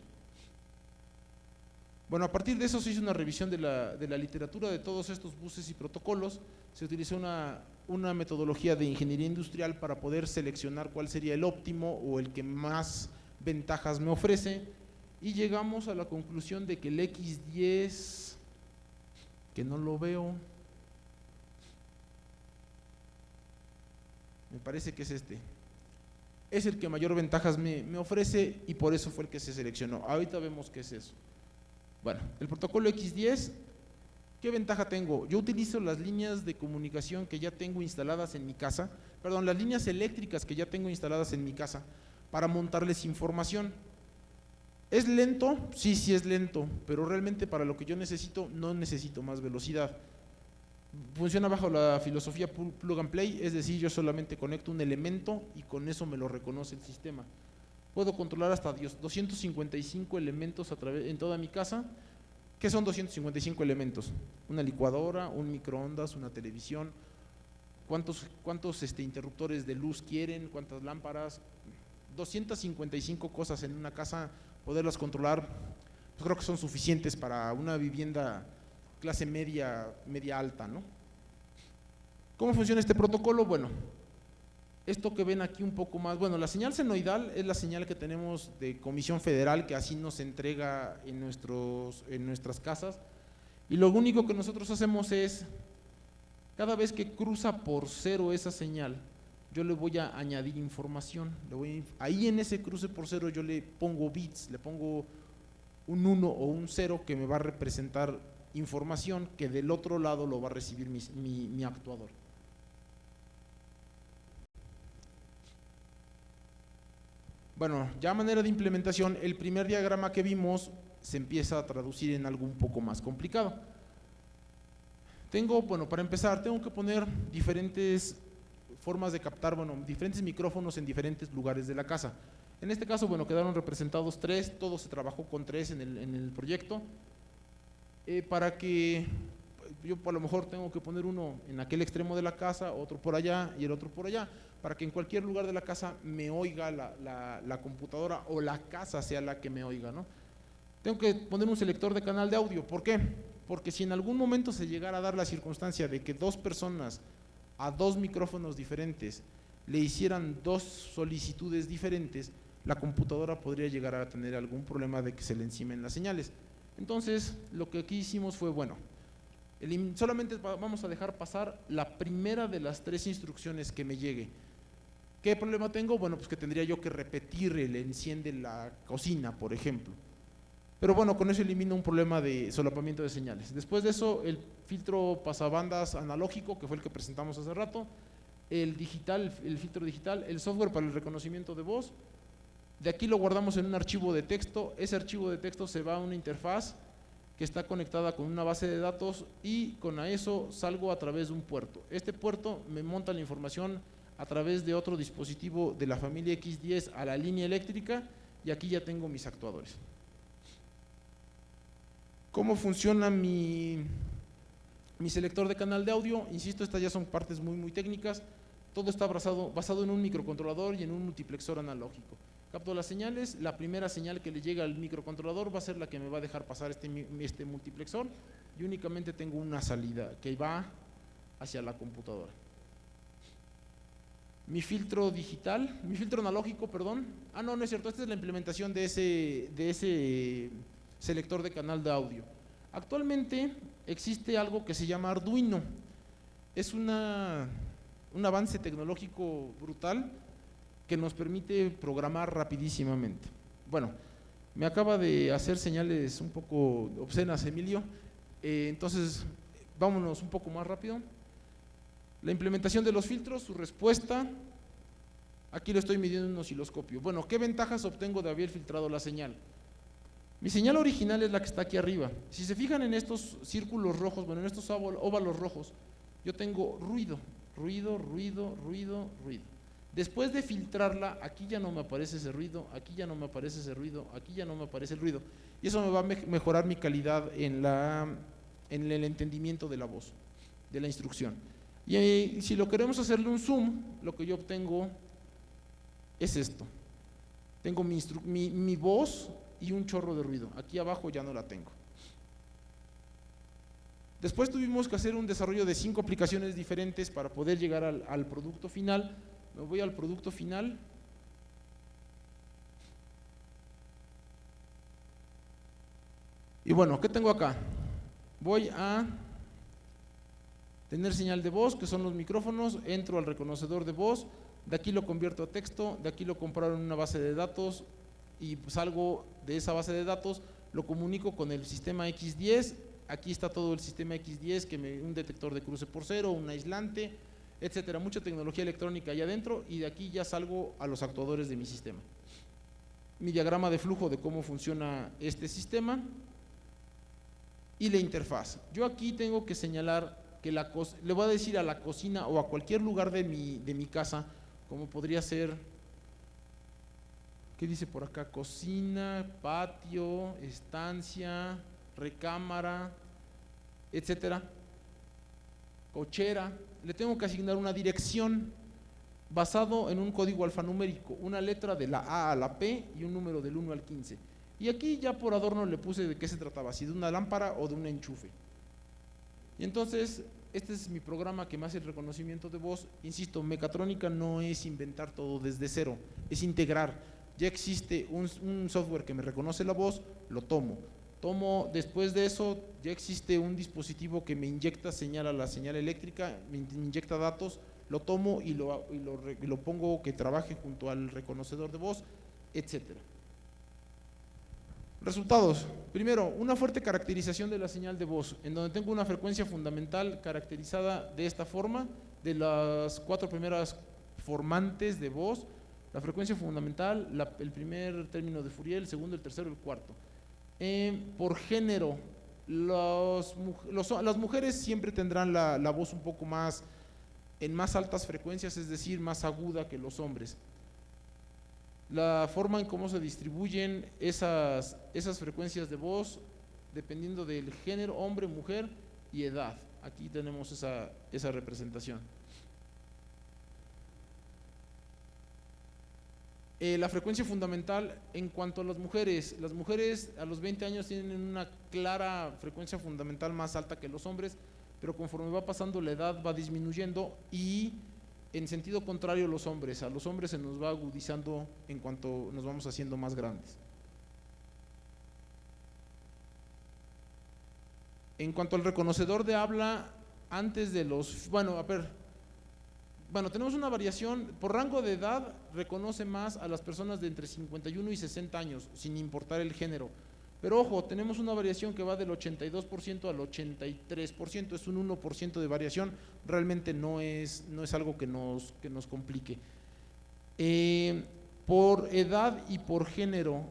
Bueno, a partir de eso se hizo una revisión de la literatura de todos estos buses y protocolos. Se utilizó una metodología de ingeniería industrial para poder seleccionar cuál sería el óptimo o el que más ventajas me ofrece, y llegamos a la conclusión de que el X10, que no lo veo, me parece que es este, es el que mayor ventajas me ofrece, y por eso fue el que se seleccionó. Ahorita vemos qué es eso. Bueno, el protocolo X10, ¿qué ventaja tengo? Yo utilizo las líneas de comunicación que ya tengo instaladas en mi casa, perdón, las líneas eléctricas que ya tengo instaladas en mi casa, para montarles información. ¿Es lento? Sí, sí es lento, pero realmente para lo que yo necesito, no necesito más velocidad. Funciona bajo la filosofía plug and play, es decir, yo solamente conecto un elemento y con eso me lo reconoce el sistema. Puedo controlar hasta 255 elementos en toda mi casa. ¿Qué son 255 elementos? Una licuadora, un microondas, una televisión. ¿Cuántos interruptores de luz quieren? ¿Cuántas lámparas? 255 cosas en una casa, poderlas controlar, pues creo que son suficientes para una vivienda clase media alta, ¿no? ¿Cómo funciona este protocolo? Bueno, esto que ven aquí un poco más, bueno, la señal senoidal es la señal que tenemos de Comisión Federal, que así nos entrega en nuestras casas, y lo único que nosotros hacemos es, cada vez que cruza por cero esa señal, yo le voy a añadir información. Ahí en ese cruce por cero yo le pongo bits, le pongo un 1 o un 0 que me va a representar información que del otro lado lo va a recibir mi actuador. Bueno, ya a manera de implementación, el primer diagrama que vimos se empieza a traducir en algo un poco más complicado. Bueno, para empezar, tengo que poner diferentes formas de captar, bueno, diferentes micrófonos en diferentes lugares de la casa. En este caso, bueno, quedaron representados 3, todo se trabajó con 3 en el proyecto, para que yo a lo mejor tengo que poner uno en aquel extremo de la casa, otro por allá y el otro por allá, para que en cualquier lugar de la casa me oiga la computadora o la casa sea la que me oiga, ¿no? Tengo que poner un selector de canal de audio. ¿Por qué? Porque si en algún momento se llegara a dar la circunstancia de que 2 personas a 2 micrófonos diferentes le hicieran 2 solicitudes diferentes, la computadora podría llegar a tener algún problema de que se le encimen las señales. Entonces, lo que aquí hicimos fue, bueno, solamente vamos a dejar pasar la primera de las 3 instrucciones que me llegue. ¿Qué problema tengo? Bueno, pues que tendría yo que repetir el enciende la cocina, por ejemplo. Pero bueno, con eso elimino un problema de solapamiento de señales. Después de eso, el filtro pasabandas analógico, que fue el que presentamos hace rato, el filtro digital, el software para el reconocimiento de voz. De aquí lo guardamos en un archivo de texto. Ese archivo de texto se va a una interfaz que está conectada con una base de datos, y con eso salgo a través de un puerto. Este puerto me monta la información a través de otro dispositivo de la familia X10 a la línea eléctrica, y aquí ya tengo mis actuadores. ¿Cómo funciona mi selector de canal de audio? Insisto, estas ya son partes muy técnicas. Todo está basado en un microcontrolador y en un multiplexor analógico. Capto las señales, la primera señal que le llega al microcontrolador va a ser la que me va a dejar pasar este multiplexor, y únicamente tengo una salida que va hacia la computadora. Mi filtro analógico, perdón. No es cierto, esta es la implementación de ese selector de canal de audio. Actualmente existe algo que se llama Arduino. Es un avance tecnológico brutal que nos permite programar rapidísimamente. Bueno, me acaba de hacer señales un poco obscenas, Emilio, entonces vámonos un poco más rápido. La implementación de los filtros, su respuesta, aquí lo estoy midiendo en un osciloscopio. Bueno, ¿qué ventajas obtengo de haber filtrado la señal? Mi señal original es la que está aquí arriba. Si se fijan en estos círculos rojos, bueno, en estos óvalos rojos, yo tengo ruido. Después de filtrarla, aquí ya no me aparece ese ruido, aquí ya no me aparece ese ruido, aquí ya no me aparece el ruido. Y eso me va a mejorar mi calidad en el entendimiento de la voz, de la instrucción. Y si lo queremos hacerle un zoom, lo que yo obtengo es esto. Tengo mi voz y un chorro de ruido. Aquí abajo ya no la tengo. Después tuvimos que hacer un desarrollo de 5 aplicaciones diferentes para poder llegar al producto final. Me voy al producto final. Y bueno, ¿qué tengo acá? Voy a tener señal de voz, que son los micrófonos, entro al reconocedor de voz, de aquí lo convierto a texto, de aquí lo compraron en una base de datos y salgo de esa base de datos, lo comunico con el sistema X10, aquí está todo el sistema X10, un detector de cruce por cero, un aislante, etcétera, mucha tecnología electrónica allá adentro, y de aquí ya salgo a los actuadores de mi sistema. Mi diagrama de flujo de cómo funciona este sistema y la interfaz. Yo aquí tengo que señalar que le voy a decir a la cocina o a cualquier lugar de mi casa, como podría ser, ¿qué dice por acá? Cocina, patio, estancia, recámara, etcétera, cochera. Le tengo que asignar una dirección basado en un código alfanumérico, una letra de la A a la P y un número del 1 al 15. Y aquí ya por adorno le puse de qué se trataba, si de una lámpara o de un enchufe. Y entonces, este es mi programa que me hace el reconocimiento de voz. Insisto, mecatrónica no es inventar todo desde cero, es integrar. Ya existe un software que me reconoce la voz, lo tomo. Después de eso, ya existe un dispositivo que me inyecta señal a la señal eléctrica, me inyecta datos, lo tomo y lo pongo que trabaje junto al reconocedor de voz, etcétera. Resultados. Primero, una fuerte caracterización de la señal de voz, en donde tengo una frecuencia fundamental caracterizada de esta forma, de las 4 primeras formantes de voz, la frecuencia fundamental, el primer término de Fourier, el segundo, el tercero, el cuarto. Por género, las mujeres siempre tendrán la voz un poco más, en más altas frecuencias, es decir, más aguda que los hombres. La forma en cómo se distribuyen esas frecuencias de voz, dependiendo del género, hombre, mujer y edad. Aquí tenemos esa representación. La frecuencia fundamental en cuanto a las mujeres a los 20 años tienen una clara frecuencia fundamental más alta que los hombres, pero conforme va pasando la edad va disminuyendo, y en sentido contrario a los hombres se nos va agudizando en cuanto nos vamos haciendo más grandes. En cuanto al reconocedor de habla, tenemos una variación, por rango de edad reconoce más a las personas de entre 51 y 60 años, sin importar el género. Pero ojo, tenemos una variación que va del 82% al 83%, es un 1% de variación, realmente no es algo que nos complique. Por edad y por género,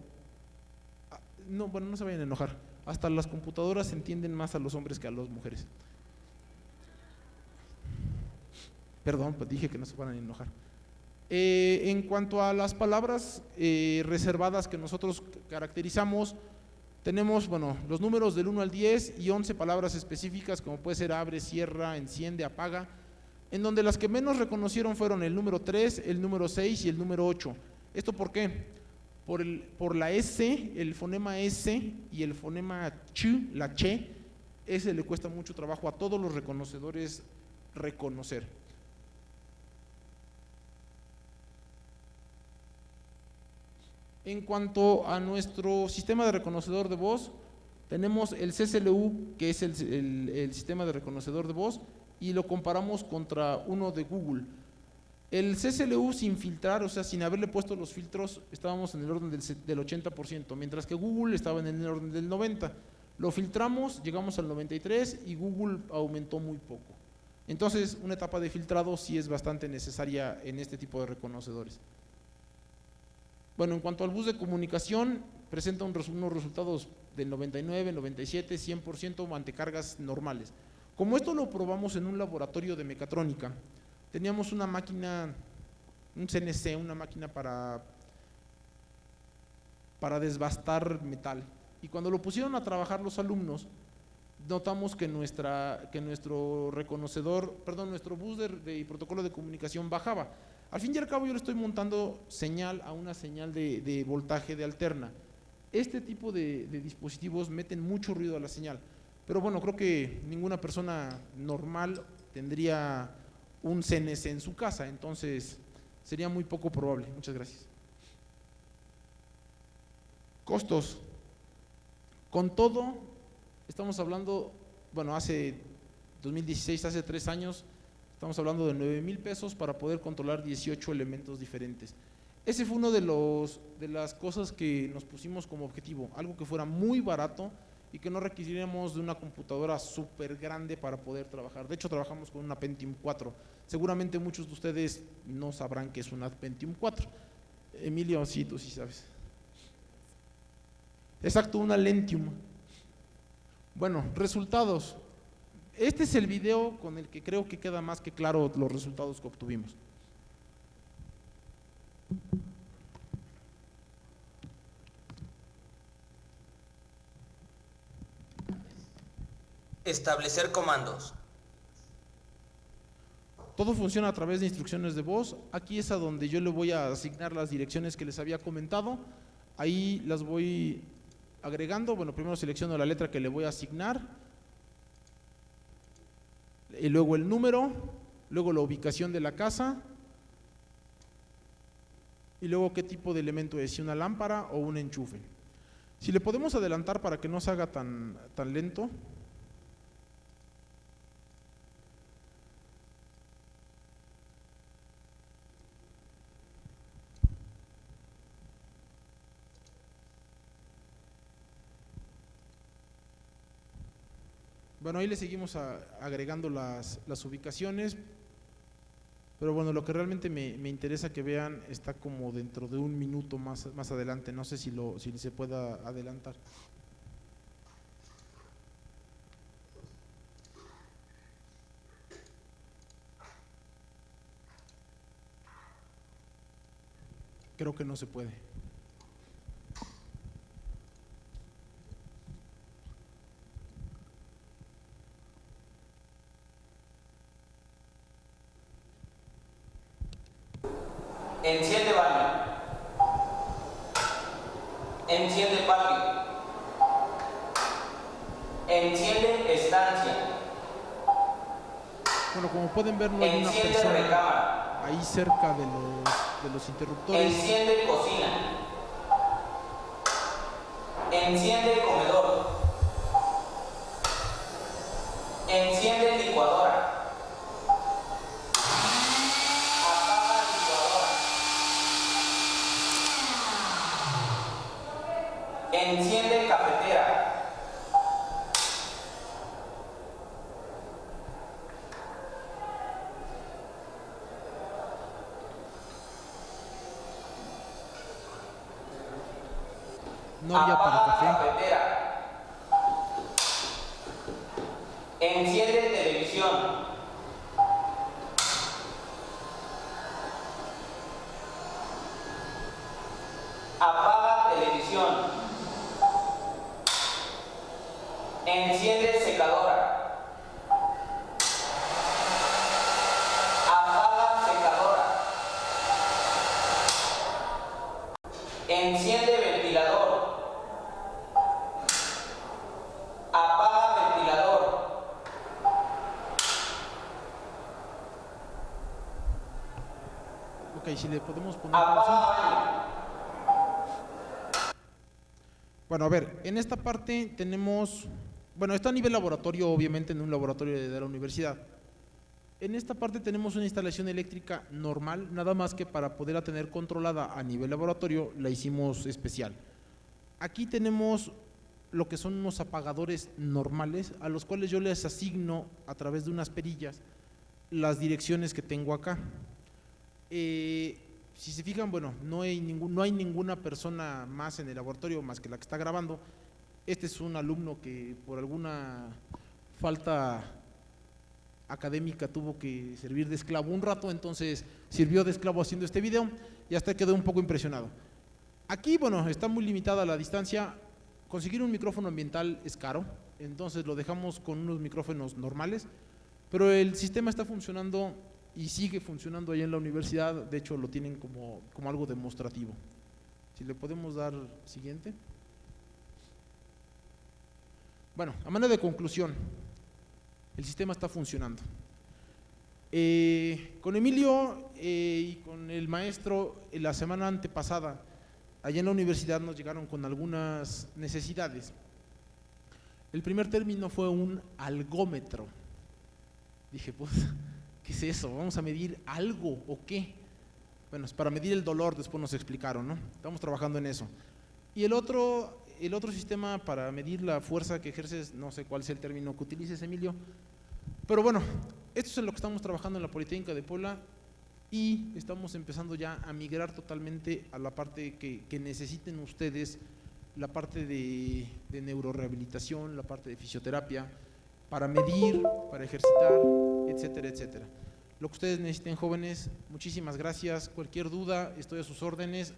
no se vayan a enojar, hasta las computadoras entienden más a los hombres que a las mujeres. Perdón, pues dije que no se van a enojar. En cuanto a las palabras reservadas que nosotros caracterizamos, tenemos los números del 1 al 10 y 11 palabras específicas, como puede ser abre, cierra, enciende, apaga, en donde las que menos reconocieron fueron el número 3, el número 6 y el número 8. ¿Esto por qué? Por la S, el fonema S y el fonema ch, la che, ese le cuesta mucho trabajo a todos los reconocedores reconocer. En cuanto a nuestro sistema de reconocedor de voz, tenemos el CCLU, que es el sistema de reconocedor de voz, y lo comparamos contra uno de Google. El CCLU sin filtrar, o sea, sin haberle puesto los filtros, estábamos en el orden del 80%, mientras que Google estaba en el orden del 90%. Lo filtramos, llegamos al 93% y Google aumentó muy poco. Entonces, una etapa de filtrado sí es bastante necesaria en este tipo de reconocedores. Bueno, en cuanto al bus de comunicación, presenta unos resultados del 99, 97, 100% ante cargas normales. Como esto lo probamos en un laboratorio de mecatrónica, teníamos una máquina un CNC, una máquina para desbastar metal. Y cuando lo pusieron a trabajar los alumnos, notamos que nuestro bus de protocolo de comunicación bajaba. Al fin y al cabo yo le estoy montando señal a una señal de voltaje de alterna. Este tipo de dispositivos meten mucho ruido a la señal, pero bueno, creo que ninguna persona normal tendría un CNC en su casa, entonces sería muy poco probable. Muchas gracias. Costos. Con todo, estamos hablando, bueno, hace 2016, hace 3 años, estamos hablando de 9,000 pesos para poder controlar 18 elementos diferentes. Ese fue uno de las cosas que nos pusimos como objetivo, algo que fuera muy barato y que no requiriéramos de una computadora súper grande para poder trabajar. De hecho, trabajamos con una Pentium 4. Seguramente muchos de ustedes no sabrán qué es una Pentium 4. Emilio, sí, tú sí sabes. Exacto, una Lentium. Bueno, resultados. Este es el video con el que creo que queda más que claro los resultados que obtuvimos. Establecer comandos. Todo funciona a través de instrucciones de voz. Aquí es a donde yo le voy a asignar las direcciones que les había comentado. Ahí las voy agregando. Bueno, primero selecciono la letra que le voy a asignar, y luego el número, luego la ubicación de la casa, y luego qué tipo de elemento es, si una lámpara o un enchufe. Si le podemos adelantar para que no se haga tan lento. Bueno, ahí le seguimos agregando las ubicaciones, pero bueno, lo que realmente me interesa que vean está como dentro de 1 minuto más adelante. No sé si se pueda adelantar. Creo que no se puede. Enciende baño. Enciende patio. Enciende estancia. Bueno, como pueden ver, no hay una Enciende persona recámara. ahí cerca de los interruptores. Enciende cocina. Enciende comedor. Enciende licuadora. Apaga licuadora. Enciende cafetera. No había para Apaga café. cafetera. Enciende televisión. Apaga televisión. Enciende secadora. Apaga secadora. Enciende ventilador. Apaga ventilador. Ok, si le podemos poner Apaga pausa. baño. Bueno, a ver, en esta parte tenemos, bueno, está a nivel laboratorio, obviamente en un laboratorio de la universidad. En esta parte tenemos una instalación eléctrica normal, nada más que para poderla tener controlada a nivel laboratorio la hicimos especial. Aquí tenemos lo que son unos apagadores normales, a los cuales yo les asigno a través de unas perillas las direcciones que tengo acá. Si se fijan, bueno, no hay ninguna persona más en el laboratorio más que la que está grabando. Este es un alumno que por alguna falta académica tuvo que servir de esclavo un rato, entonces sirvió de esclavo haciendo este video y hasta quedó un poco impresionado. Aquí, bueno, está muy limitada la distancia. Conseguir un micrófono ambiental es caro, entonces lo dejamos con unos micrófonos normales, pero el sistema está funcionando y sigue funcionando allá en la universidad. De hecho, lo tienen como algo demostrativo. Si le podemos dar siguiente. Bueno, a manera de conclusión, el sistema está funcionando. Con Emilio y con el maestro, la semana antepasada, allá en la universidad nos llegaron con algunas necesidades. El primer término fue un algómetro. Dije, pues, ¿qué es eso? ¿Vamos a medir algo o qué? Bueno, es para medir el dolor, después nos explicaron, ¿no? Estamos trabajando en eso. Y el otro sistema para medir la fuerza que ejerces, no sé cuál es el término que utilices, Emilio, pero bueno, esto es en lo que estamos trabajando en la Politécnica de Puebla y estamos empezando ya a migrar totalmente a la parte que necesiten ustedes, la parte de neurorehabilitación, la parte de fisioterapia, para medir, para ejercitar, etcétera, etcétera. Lo que ustedes necesiten, jóvenes, muchísimas gracias. Cualquier duda, estoy a sus órdenes.